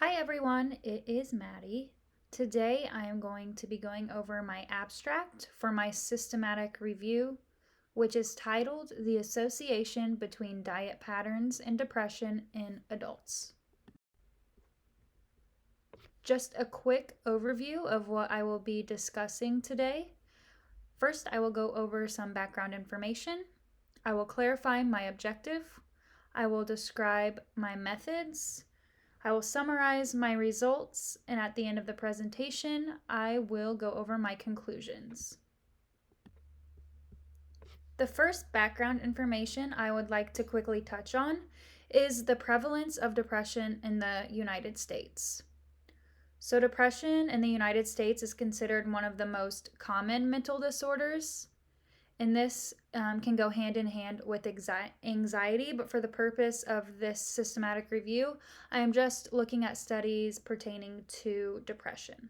Hi everyone, it is Maddie. Today I am going to be going over my abstract for my systematic review, which is titled The Association Between Diet Patterns and Depression in Adults. Just a quick overview of what I will be discussing today. First, I will go over some background information. I will clarify my objective. I will describe my methods. I will summarize my results, and at the end of the presentation, I will go over my conclusions. The first background information I would like to quickly touch on is the prevalence of depression in the United States. So, depression in the United States is considered one of the most common mental disorders. And this can go hand in hand with anxiety, but for the purpose of this systematic review, I am just looking at studies pertaining to depression.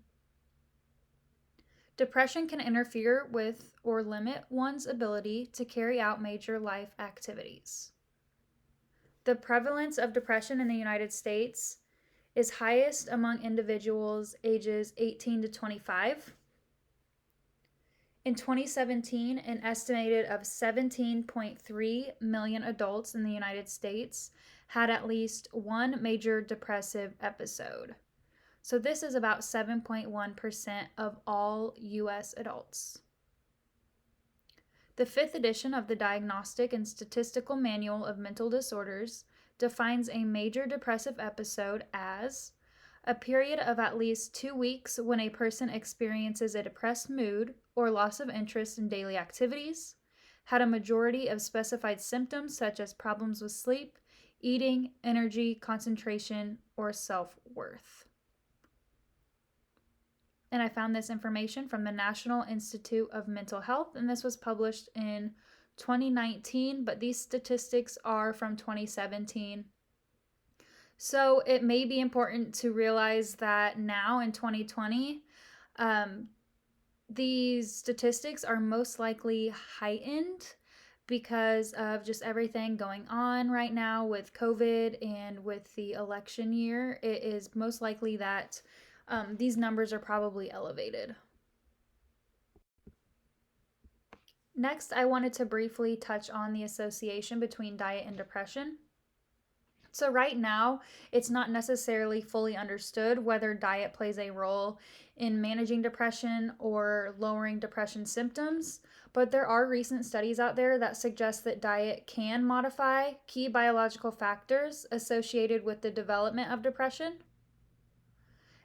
Depression can interfere with or limit one's ability to carry out major life activities. The prevalence of depression in the United States is highest among individuals ages 18 to 25. In 2017, an estimated of 17.3 million adults in the United States had at least one major depressive episode. So this is about 7.1% of all U.S. adults. The 5th edition of the Diagnostic and Statistical Manual of Mental Disorders defines a major depressive episode as a period of at least 2 weeks when a person experiences a depressed mood or loss of interest in daily activities, had a majority of specified symptoms such as problems with sleep, eating, energy, concentration, or self-worth. And I found this information from the National Institute of Mental Health, and this was published in 2019, but these statistics are from 2017. So it may be important to realize that now in 2020, these statistics are most likely heightened because of just everything going on right now with COVID and with the election year. It is most likely that these numbers are probably elevated. Next, I wanted to briefly touch on the association between diet and depression. So right now, it's not necessarily fully understood whether diet plays a role in managing depression or lowering depression symptoms, but there are recent studies out there that suggest that diet can modify key biological factors associated with the development of depression.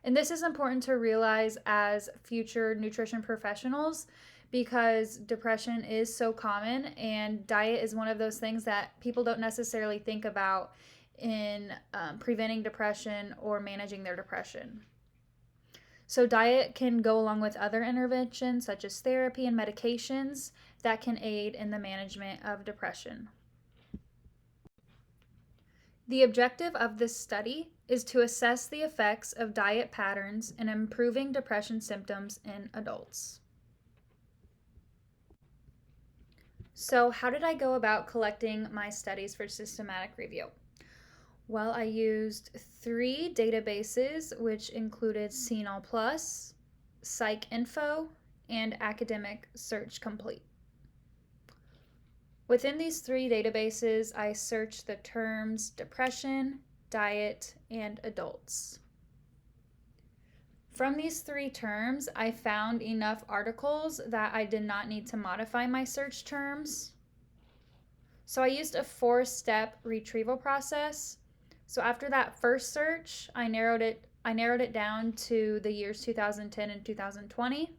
And this is important to realize as future nutrition professionals because depression is so common and diet is one of those things that people don't necessarily think about in preventing depression or managing their depression. So diet can go along with other interventions such as therapy and medications that can aid in the management of depression. The objective of this study is to assess the effects of diet patterns in improving depression symptoms in adults. So how did I go about collecting my studies for systematic review? Well, I used 3 databases, which included CNOL Plus, PsycInfo, and Academic Search Complete. Within these 3 databases, I searched the terms depression, diet, and adults. From these 3 terms, I found enough articles that I did not need to modify my search terms. So I used a 4-step retrieval process. So after that first search, I narrowed it down to the years 2010 and 2020.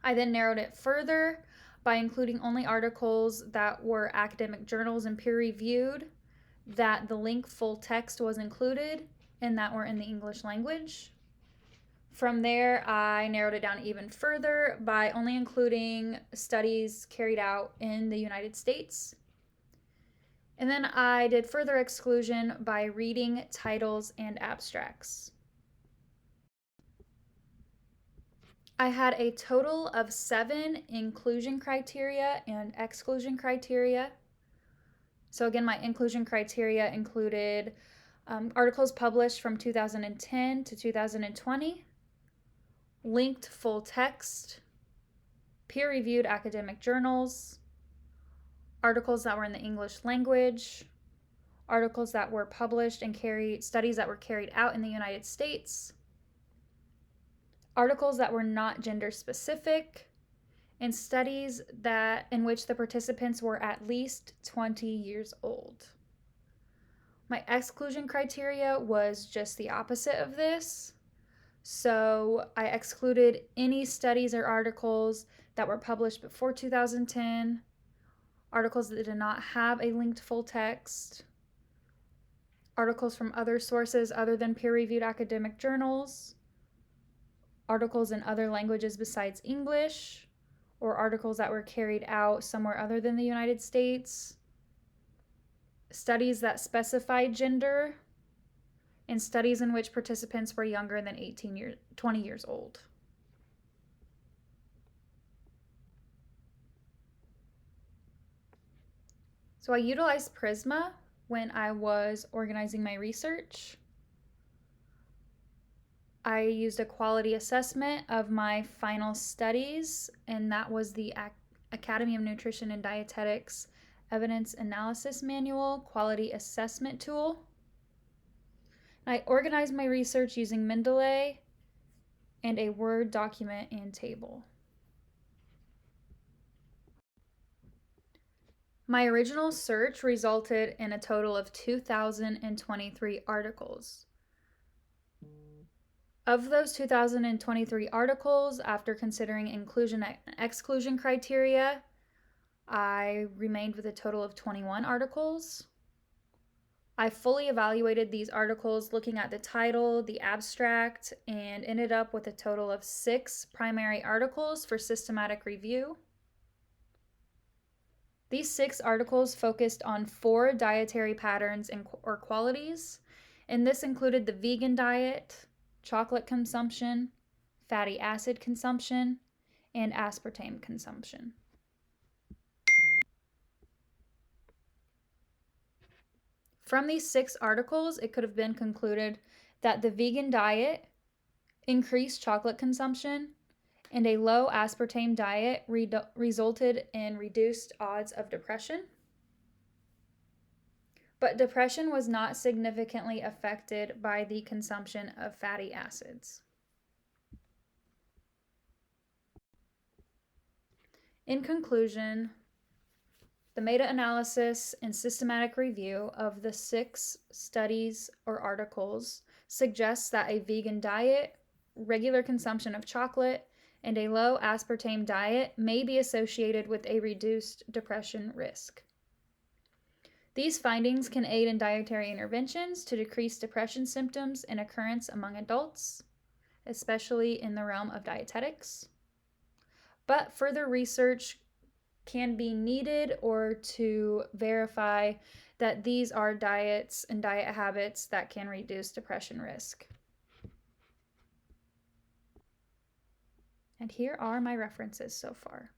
I then narrowed it further by including only articles that were academic journals and peer-reviewed, that the link full text was included, and that were in the English language. From there, I narrowed it down even further by only including studies carried out in the United States. And then I did further exclusion by reading titles and abstracts. I had a total of 7 inclusion criteria and exclusion criteria. So again, my inclusion criteria included Articles published from 2010 to 2020, linked full text, peer-reviewed academic journals, articles that were in the English language, articles that were published and studies that were carried out in the United States, articles that were not gender specific, and studies in which the participants were at least 20 years old. My exclusion criteria was just the opposite of this. So I excluded any studies or articles that were published before 2010, articles that did not have a linked full text, articles from other sources other than peer-reviewed academic journals, articles in other languages besides English, or articles that were carried out somewhere other than the United States, studies that specified gender, and studies in which participants were younger than 20 years old. So I utilized Prisma when I was organizing my research. I used a quality assessment of my final studies, and that was the Academy of Nutrition and Dietetics Evidence Analysis Manual Quality Assessment Tool. I organized my research using Mendeley and a Word document and table. My original search resulted in a total of 2,023 articles. Of those 2,023 articles, after considering inclusion and exclusion criteria, I remained with a total of 21 articles. I fully evaluated these articles looking at the title, the abstract, and ended up with a total of 6 primary articles for systematic review. These 6 articles focused on 4 dietary patterns or qualities, and this included the vegan diet, chocolate consumption, fatty acid consumption, and aspartame consumption. From these 6 articles, it could have been concluded that the vegan diet, increased chocolate consumption, and a low aspartame diet resulted in reduced odds of depression. But depression was not significantly affected by the consumption of fatty acids. In conclusion, the meta-analysis and systematic review of the 6 studies or articles suggests that a vegan diet, regular consumption of chocolate, and a low aspartame diet may be associated with a reduced depression risk. These findings can aid in dietary interventions to decrease depression symptoms and occurrence among adults, especially in the realm of dietetics. But further research can be needed or to verify that these are diets and diet habits that can reduce depression risk. And here are my references so far.